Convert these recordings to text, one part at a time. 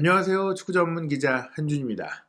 안녕하세요. 축구 전문 기자 한준입니다.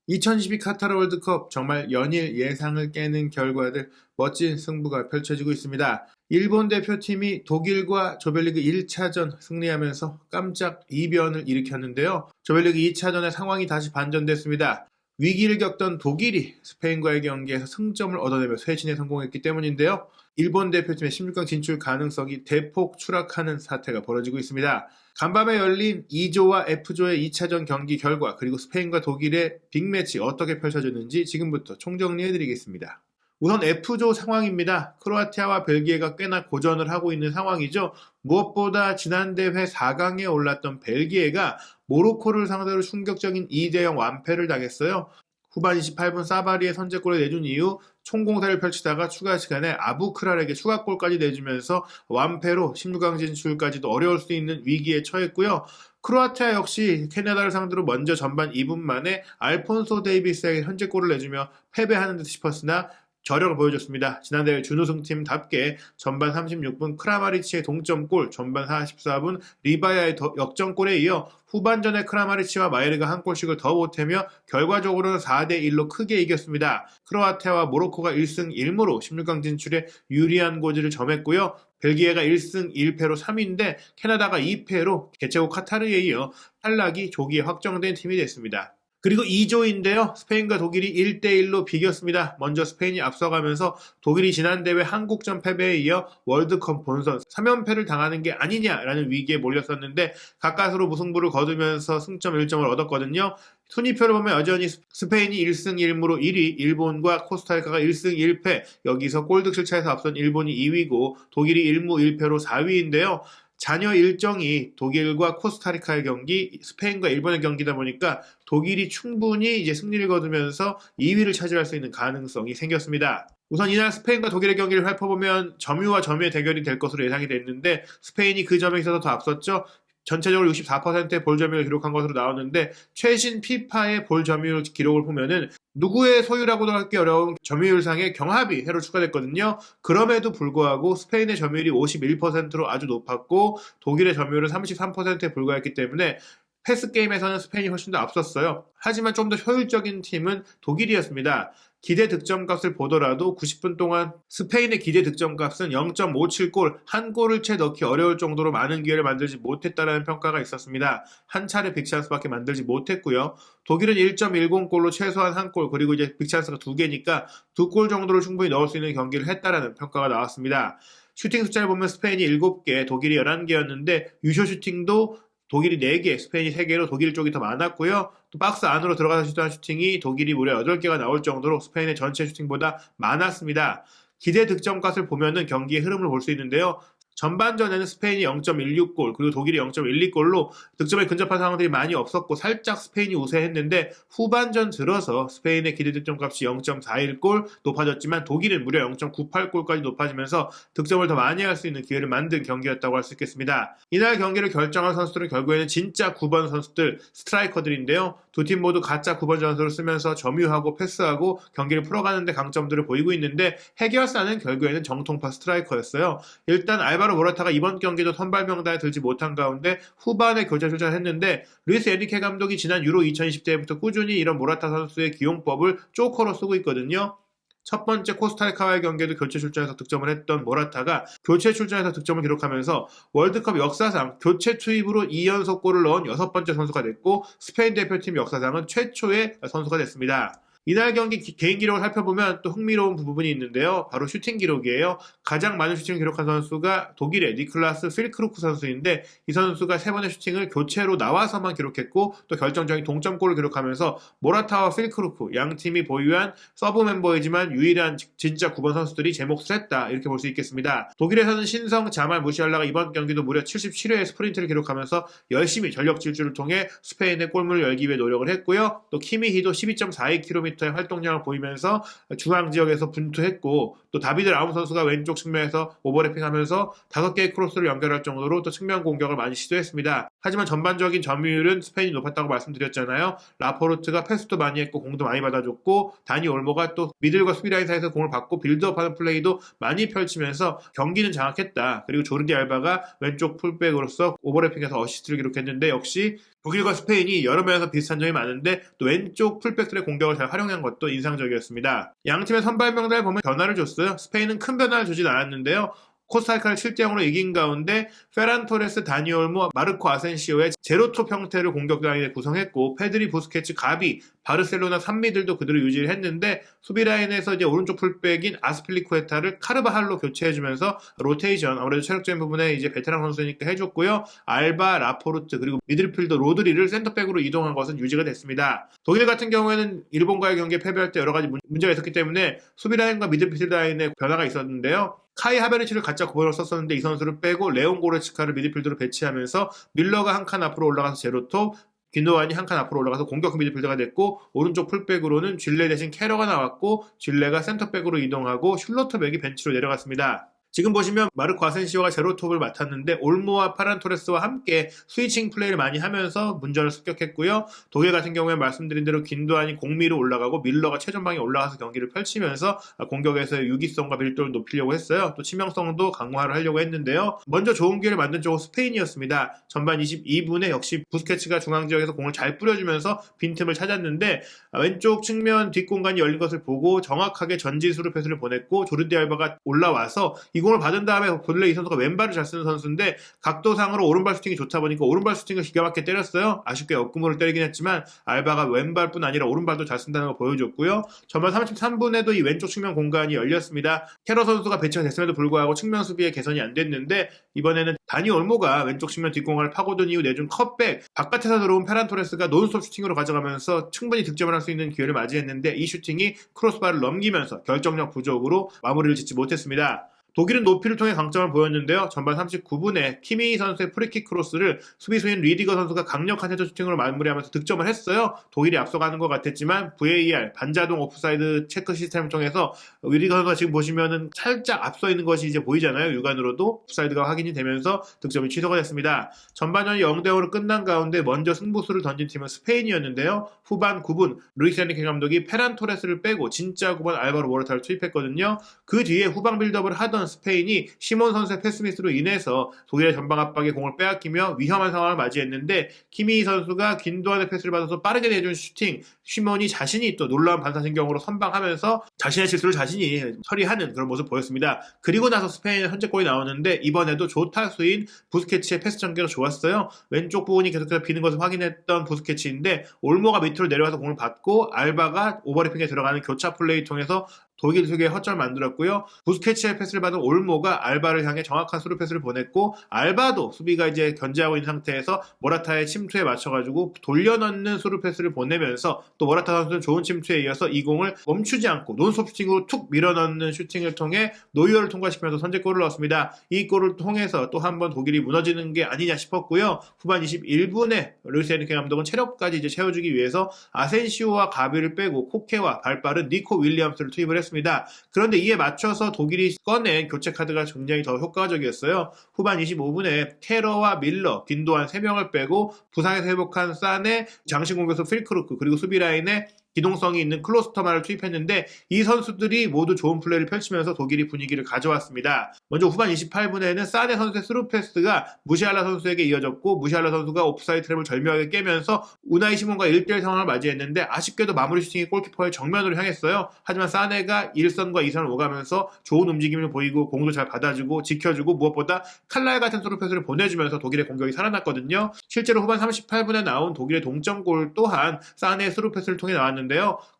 2022 카타르 월드컵 정말 연일 예상을 깨는 결과들, 멋진 승부가 펼쳐지고 있습니다. 일본 대표팀이 독일과 조별리그 1차전 승리하면서 깜짝 이변을 일으켰는데요. 조별리그 2차전의 상황이 다시 반전됐습니다. 위기를 겪던 독일이 스페인과의 경기에서 승점을 얻어내며 쇄신에 성공했기 때문인데요. 일본 대표팀의 16강 진출 가능성이 대폭 추락하는 사태가 벌어지고 있습니다. 간밤에 열린 2조와 F조의 2차전 경기 결과, 그리고 스페인과 독일의 빅매치 어떻게 펼쳐졌는지 지금부터 총정리해드리겠습니다. 우선 F조 상황입니다. 크로아티아와 벨기에가 꽤나 고전을 하고 있는 상황이죠. 무엇보다 지난 대회 4강에 올랐던 벨기에가 모로코를 상대로 충격적인 2대0 완패를 당했어요. 후반 28분 사바리의 선제골을 내준 이후 총공세를 펼치다가 추가 시간에 아부크랄에게 추가골까지 내주면서 완패로 16강 진출까지도 어려울 수 있는 위기에 처했고요. 크로아티아 역시 캐나다를 상대로 먼저 전반 2분 만에 알폰소 데이비스에게 선제골을 내주며 패배하는 듯 싶었으나 저력을 보여줬습니다. 지난 대회 준우승팀답게 전반 36분 크라마리치의 동점골, 전반 44분 리바야의 역전골에 이어 후반전에 크라마리치와 마이르가 한 골씩을 더 보태며 결과적으로는 4대1로 크게 이겼습니다. 크로아티아와 모로코가 1승 1무로 16강 진출에 유리한 고지를 점했고요. 벨기에가 1승 1패로 3위인데 캐나다가 2패로 개최국 카타르에 이어 탈락이 조기에 확정된 팀이 됐습니다. 그리고 2조인데요. 스페인과 독일이 1대1로 비겼습니다. 먼저 스페인이 앞서가면서 독일이 지난 대회 한국전 패배에 이어 월드컵 본선 3연패를 당하는 게 아니냐라는 위기에 몰렸었는데 가까스로 무승부를 거두면서 승점 1점을 얻었거든요. 순위표를 보면 여전히 스페인이 1승 1무로 1위, 일본과 코스타리카가 1승 1패, 여기서 골득실 차에서 앞선 일본이 2위고 독일이 1무 1패로 4위인데요. 잔여 일정이 독일과 코스타리카의 경기, 스페인과 일본의 경기다 보니까 독일이 충분히 이제 승리를 거두면서 2위를 차지할 수 있는 가능성이 생겼습니다. 우선 이날 스페인과 독일의 경기를 살펴보면 점유와 점유의 대결이 될 것으로 예상이 됐는데 스페인이 그 점에 있어서 더 앞섰죠. 전체적으로 64%의 볼 점유율을 기록한 것으로 나오는데 최신 피파의 볼 점유율 기록을 보면은 누구의 소유라고도 하기 어려운 점유율상의 경합이 새로 추가됐거든요. 그럼에도 불구하고 스페인의 점유율이 51%로 아주 높았고 독일의 점유율은 33%에 불과했기 때문에 패스게임에서는 스페인이 훨씬 더 앞섰어요. 하지만 좀 더 효율적인 팀은 독일이었습니다. 기대 득점값을 보더라도 90분 동안 스페인의 기대 득점값은 0.57골, 한 골을 채 넣기 어려울 정도로 많은 기회를 만들지 못했다는 평가가 있었습니다. 한 차례 빅찬스밖에 만들지 못했고요. 독일은 1.10골로 최소한 한 골, 그리고 이제 빅찬스가 2개니까 2골 정도를 충분히 넣을 수 있는 경기를 했다라는 평가가 나왔습니다. 슈팅 숫자를 보면 스페인이 7개, 독일이 11개였는데 유효 슈팅도 독일이 4개, 스페인이 3개로 독일 쪽이 더 많았고요. 또 박스 안으로 들어가서 시도한 슈팅이 독일이 무려 8개가 나올 정도로 스페인의 전체 슈팅보다 많았습니다. 기대 득점값을 보면은 경기의 흐름을 볼 수 있는데요. 전반전에는 스페인이 0.16골, 그리고 독일이 0.12골로 득점에 근접한 상황들이 많이 없었고 살짝 스페인이 우세했는데 후반전 들어서 스페인의 기대 득점값이 0.41골 높아졌지만 독일은 무려 0.98골까지 높아지면서 득점을 더 많이 할 수 있는 기회를 만든 경기였다고 할 수 있겠습니다. 이날 경기를 결정한 선수들은 결국에는 진짜 9번 선수들, 스트라이커들인데요. 두 팀 모두 가짜 9번 전술을 쓰면서 점유하고 패스하고 경기를 풀어가는 데 강점들을 보이고 있는데 해결사는 결국에는 정통파 스트라이커였어요. 일단 알바로 모라타가 이번 경기도 선발 명단에 들지 못한 가운데 후반에 교체 출전했는데 루이스 에니케 감독이 지난 유로 2020 대회부터 꾸준히 이런 모라타 선수의 기용법을 조커로 쓰고 있거든요. 첫 번째 코스타리카와의 경기에도 교체 출전해서 득점을 했던 모라타가 교체 출전해서 득점을 기록하면서 월드컵 역사상 교체 투입으로 2연속 골을 넣은 6번째 선수가 됐고 스페인 대표팀 역사상은 최초의 선수가 됐습니다. 이날 경기 개인 기록을 살펴보면 또 흥미로운 부분이 있는데요. 바로 슈팅 기록이에요. 가장 많은 슈팅을 기록한 선수가 독일의 니클라스 필크루크 선수인데 이 선수가 3번의 슈팅을 교체로 나와서만 기록했고 또 결정적인 동점골을 기록하면서 모라타와 필크루크 양 팀이 보유한 서브 멤버이지만 유일한 진짜 9번 선수들이 제 몫을 했다, 이렇게 볼 수 있겠습니다. 독일에서는 신성 자말 무시알라가 이번 경기도 무려 77회의 스프린트를 기록하면서 열심히 전력 질주를 통해 스페인의 골문을 열기 위해 노력을 했고요. 또 키미히도 12.42km 의 활동량을 보이면서 중앙 지역에서 분투했고 또 다비드 라움 선수가 왼쪽 측면에서 오버래핑하면서 5개의 크로스를 연결할 정도로 또 측면 공격을 많이 시도했습니다. 하지만 전반적인 점유율은 스페인이 높았다고 말씀드렸잖아요. 라포르트가 패스도 많이 했고 공도 많이 받아줬고 다니 올모가 또 미들과 수비라인 사이에서 공을 받고 빌드업하는 플레이도 많이 펼치면서 경기는 장악했다. 그리고 조르디 알바가 왼쪽 풀백으로서 오버래핑해서 어시스트를 기록했는데 역시 독일과 스페인이 여러 면에서 비슷한 점이 많은데 또 왼쪽 풀백들의 공격을 잘 활용한 것도 인상적이었습니다. 양 팀의 선발 명단을 보면 변화를 줬어요. 스페인은 큰 변화를 주진 않았는데요. 코스타리카를 7대0으로 이긴 가운데 페란 토레스, 다니 올모, 마르코 아센시오의 제로톱 형태를 공격 라인에 구성했고 페드리, 부스케츠, 가비, 바르셀로나 산미들도 그대로 유지를 했는데 수비 라인에서 이제 오른쪽 풀백인 아스필리쿠에타를 카르바할로 교체해주면서 로테이션, 아무래도 체력적인 부분에 이제 베테랑 선수니까 해줬고요. 알바, 라포르트 그리고 미드필더 로드리를 센터백으로 이동한 것은 유지가 됐습니다. 독일 같은 경우에는 일본과의 경기에 패배할 때 여러 가지 문제가 있었기 때문에 수비 라인과 미드필드 라인에 변화가 있었는데요. 카이 하베르치를 가짜 고번을 썼었는데 이 선수를 빼고 레온 고레츠카를 미드필더로 배치하면서 밀러가 한 칸 앞으로 올라가서 제로톱, 균도안이 한 칸 앞으로 올라가서 공격 미드필더가 됐고 오른쪽 풀백으로는 쥘레 대신 캐러가 나왔고 쥘레가 센터백으로 이동하고 슐로터백이 벤치로 내려갔습니다. 지금 보시면 마르코 아센시오가 제로톱을 맡았는데 올모와 파란 토레스와 함께 스위칭 플레이를 많이 하면서 문전을 습격했고요. 독일 같은 경우에 말씀드린 대로 긴도안이 공미로 올라가고 밀러가 최전방에 올라가서 경기를 펼치면서 공격에서의 유기성과 밀도를 높이려고 했어요. 또 치명성도 강화를 하려고 했는데요. 먼저 좋은 기회를 만든 쪽은 스페인이었습니다. 전반 22분에 역시 부스케츠가 중앙지역에서 공을 잘 뿌려주면서 빈틈을 찾았는데 왼쪽 측면 뒷공간이 열린 것을 보고 정확하게 전진수루 패스를 보냈고 조르디 알바가 올라와서 이 공을 받은 다음에 본래 이 선수가 왼발을 잘 쓰는 선수인데 각도상으로 오른발 슈팅이 좋다 보니까 오른발 슈팅을 기가 막히게 때렸어요. 아쉽게 옆구멍을 때리긴 했지만 알바가 왼발뿐 아니라 오른발도 잘 쓴다는 걸 보여줬고요. 전반 33분에도 이 왼쪽 측면 공간이 열렸습니다. 캐러 선수가 배치가 됐음에도 불구하고 측면 수비에 개선이 안 됐는데 이번에는 다니 올모가 왼쪽 측면 뒷공간을 파고든 이후 내준 컷백 바깥에서 들어온 페란 토레스가 논스톱 슈팅으로 가져가면서 충분히 득점을 할 수 있는 기회를 맞이했는데 이 슈팅이 크로스바를 넘기면서 결정력 부족으로 마무리를 짓지 못했습니다. 독일은 높이를 통해 강점을 보였는데요. 전반 39분에 키미 선수의 프리킥 크로스를 수비수인 리디거 선수가 강력한 헤더 슈팅으로 마무리하면서 득점을 했어요. 독일이 앞서가는 것 같았지만 VAR 반자동 오프사이드 체크 시스템을 통해서 리디거 선수가 지금 보시면은 살짝 앞서 있는 것이 이제 보이잖아요. 육안으로도 오프사이드가 확인이 되면서 득점이 취소가 됐습니다. 전반전이 0대5로 끝난 가운데 먼저 승부수를 던진 팀은 스페인이었는데요. 후반 9분 루이스 엔리케 감독이 페란 토레스를 빼고 진짜 9번 알바로 모라타를 투입했거든요. 그 뒤에 후방 빌드업을 하던 스페인이 시몬 선수의 패스미스로 인해서 독일의 전방 압박에 공을 빼앗기며 위험한 상황을 맞이했는데 키미 선수가 긴도안의 패스를 받아서 빠르게 내준 슈팅 시몬이 자신이 또 놀라운 반사신경으로 선방하면서 자신의 실수를 자신이 처리하는 그런 모습을 보였습니다. 그리고 나서 스페인의 선제골이 나오는데 이번에도 조타수인 부스케치의 패스 전개가 좋았어요. 왼쪽 부분이 계속해서 비는 것을 확인했던 부스케치인데 올모가 밑으로 내려와서 공을 받고 알바가 오버래핑에 들어가는 교차 플레이 통해서 독일 수비에 허점을 만들었고요. 부스케치의 패스를 받은 올모가 알바를 향해 정확한 수루 패스를 보냈고 알바도 수비가 이제 견제하고 있는 상태에서 모라타의 침투에 맞춰가지고 돌려넣는 수루 패스를 보내면서 또 모라타 선수는 좋은 침투에 이어서 이 공을 멈추지 않고 논스톱 슈팅으로 툭 밀어넣는 슈팅을 통해 노이어를 통과시키면서 선제골을 넣었습니다. 이 골을 통해서 또 한 번 독일이 무너지는 게 아니냐 싶었고요. 후반 21분에 루이스 엔리케 감독은 체력까지 이제 채워주기 위해서 아센시오와 가비를 빼고 코케와 발빠른 니코 윌리엄스를 투입을 했습니다. 그런데 이에 맞춰서 독일이 꺼낸 교체 카드가 굉장히 더 효과적이었어요. 후반 25분에 캐러와 밀러, 균도안 3명을 빼고 부상에서 회복한 사네, 장신 공격수 필크루크 그리고 수비 라인에 기동성이 있는 클로스터만을 투입했는데 이 선수들이 모두 좋은 플레이를 펼치면서 독일이 분위기를 가져왔습니다. 먼저 후반 28분에는 사네 선수의 스루 패스가 무시알라 선수에게 이어졌고 무시알라 선수가 오프사이드 트랩을 절묘하게 깨면서 우나이 시몬과 1대1 상황을 맞이했는데 아쉽게도 마무리 슈팅이 골키퍼의 정면으로 향했어요. 하지만 사네가 1선과 2선을 오가면서 좋은 움직임을 보이고 공도 잘 받아주고 지켜주고 무엇보다 칼날 같은 스루 패스를 보내주면서 독일의 공격이 살아났거든요. 실제로 후반 38분에 나온 독일의 동점골 또한 사네의 스루 패스를 통해 나왔는데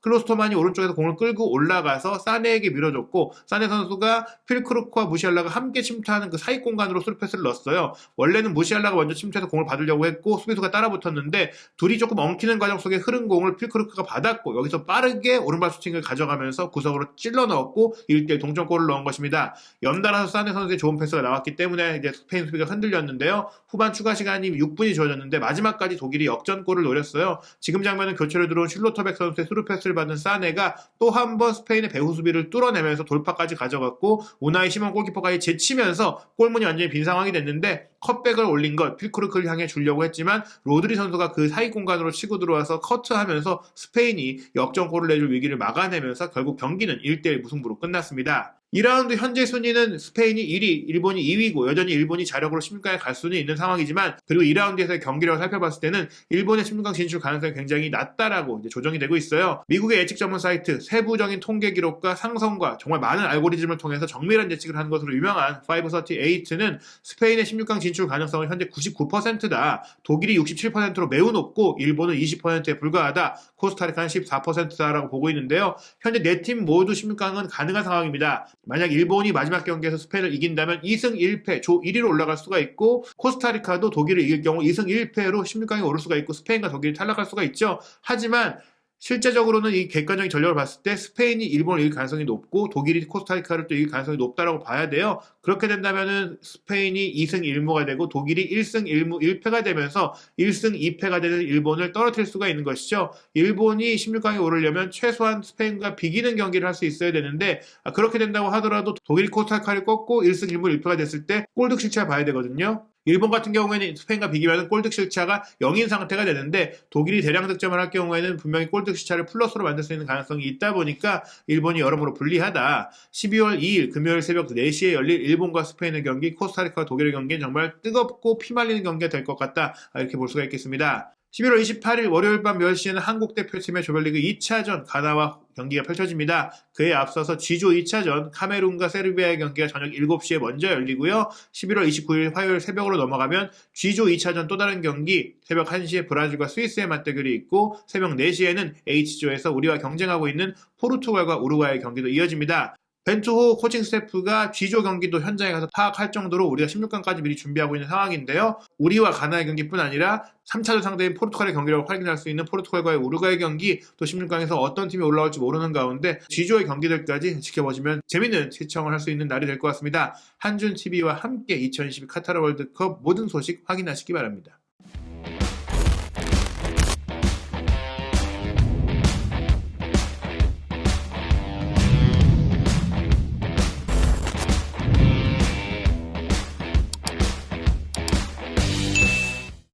클로스토만이 오른쪽에서 공을 끌고 올라가서 사네에게 밀어줬고 사네 선수가 필크루크와 무시알라가 함께 침투하는 그 사이 공간으로 스루패스를 넣었어요. 원래는 무시알라가 먼저 침투해서 공을 받으려고 했고 수비수가 따라붙었는데 둘이 조금 엉키는 과정 속에 흐른 공을 필크루크가 받았고 여기서 빠르게 오른발 슈팅을 가져가면서 구석으로 찔러 넣었고 1대1 동점골을 넣은 것입니다. 연달아서 사네 선수의 좋은 패스가 나왔기 때문에 이제 스페인 수비가 흔들렸는데요. 후반 추가 시간이 6분이 주어졌는데 마지막까지 독일이 역전골을 노렸어요. 지금 장면은 교체로 들어온 슐로터백 선수의 스루 패스를 받은 사네가 또 한 번 스페인의 배후 수비를 뚫어내면서 돌파까지 가져갔고 우나이 시몬 골키퍼가 제치면서 골문이 완전히 빈 상황이 됐는데 컷백을 올린 것 필크루크를 향해 주려고 했지만 로드리 선수가 그 사이 공간으로 치고 들어와서 커트하면서 스페인이 역전골을 내줄 위기를 막아내면서 결국 경기는 1대1 무승부로 끝났습니다. 2라운드 현재 순위는 스페인이 1위, 일본이 2위고 여전히 일본이 자력으로 16강에 갈 수는 있는 상황이지만 그리고 2라운드에서의 경기력을 살펴봤을 때는 일본의 16강 진출 가능성이 굉장히 낮다라고 이제 조정이 되고 있어요. 미국의 예측 전문 사이트 세부적인 통계 기록과 상성과 정말 많은 알고리즘을 통해서 정밀한 예측을 하는 것으로 유명한 538는 스페인의 16강 진출 가능성은 현재 99%다. 독일이 67%로 매우 높고 일본은 20%에 불과하다. 코스타리카는 14%다라고 보고 있는데요. 현재 4팀 모두 16강은 가능한 상황입니다. 만약 일본이 마지막 경기에서 스페인을 이긴다면 2승 1패 조 1위로 올라갈 수가 있고 코스타리카도 독일을 이길 경우 2승 1패로 16강에 오를 수가 있고 스페인과 독일이 탈락할 수가 있죠. 하지만 실제적으로는 이 객관적인 전력을 봤을 때 스페인이 일본을 이길 가능성이 높고 독일이 코스타리카를 또 이길 가능성이 높다라고 봐야 돼요. 그렇게 된다면은 스페인이 2승 1무가 되고 독일이 1승 1무 1패가 되면서 1승 2패가 되는 일본을 떨어뜨릴 수가 있는 것이죠. 일본이 16강에 오르려면 최소한 스페인과 비기는 경기를 할 수 있어야 되는데 그렇게 된다고 하더라도 독일이 코스타리카를 꺾고 1승 1무 1패가 됐을 때 골득 실차를 봐야 되거든요. 일본 같은 경우에는 스페인과 비기면 골득 실차가 0인 상태가 되는데 독일이 대량 득점을 할 경우에는 분명히 골득 실차를 플러스로 만들 수 있는 가능성이 있다 보니까 일본이 여러모로 불리하다. 12월 2일 금요일 새벽 4시에 열릴 일본과 스페인의 경기, 코스타리카와 독일의 경기는 정말 뜨겁고 피말리는 경기가 될 것 같다. 이렇게 볼 수가 있겠습니다. 11월 28일 월요일 밤 10시에는 한국 대표팀의 조별리그 2차전 가나와 경기가 펼쳐집니다. 그에 앞서서 G조 2차전 카메룬과 세르비아의 경기가 저녁 7시에 먼저 열리고요. 11월 29일 화요일 새벽으로 넘어가면 G조 2차전 또 다른 경기 새벽 1시에 브라질과 스위스의 맞대결이 있고 새벽 4시에는 H조에서 우리와 경쟁하고 있는 포르투갈과 우루과이의 경기도 이어집니다. 벤투호 코칭 스태프가 G조 경기도 현장에 가서 파악할 정도로 우리가 16강까지 미리 준비하고 있는 상황인데요. 우리와 가나의 경기뿐 아니라 3차전 상대인 포르투갈의 경기력을 확인할 수 있는 포르투갈과의 우루과이 경기, 또 16강에서 어떤 팀이 올라올지 모르는 가운데 G조의 경기들까지 지켜보시면 재밌는 시청을 할 수 있는 날이 될 것 같습니다. 한준TV와 함께 2022 카타르 월드컵 모든 소식 확인하시기 바랍니다.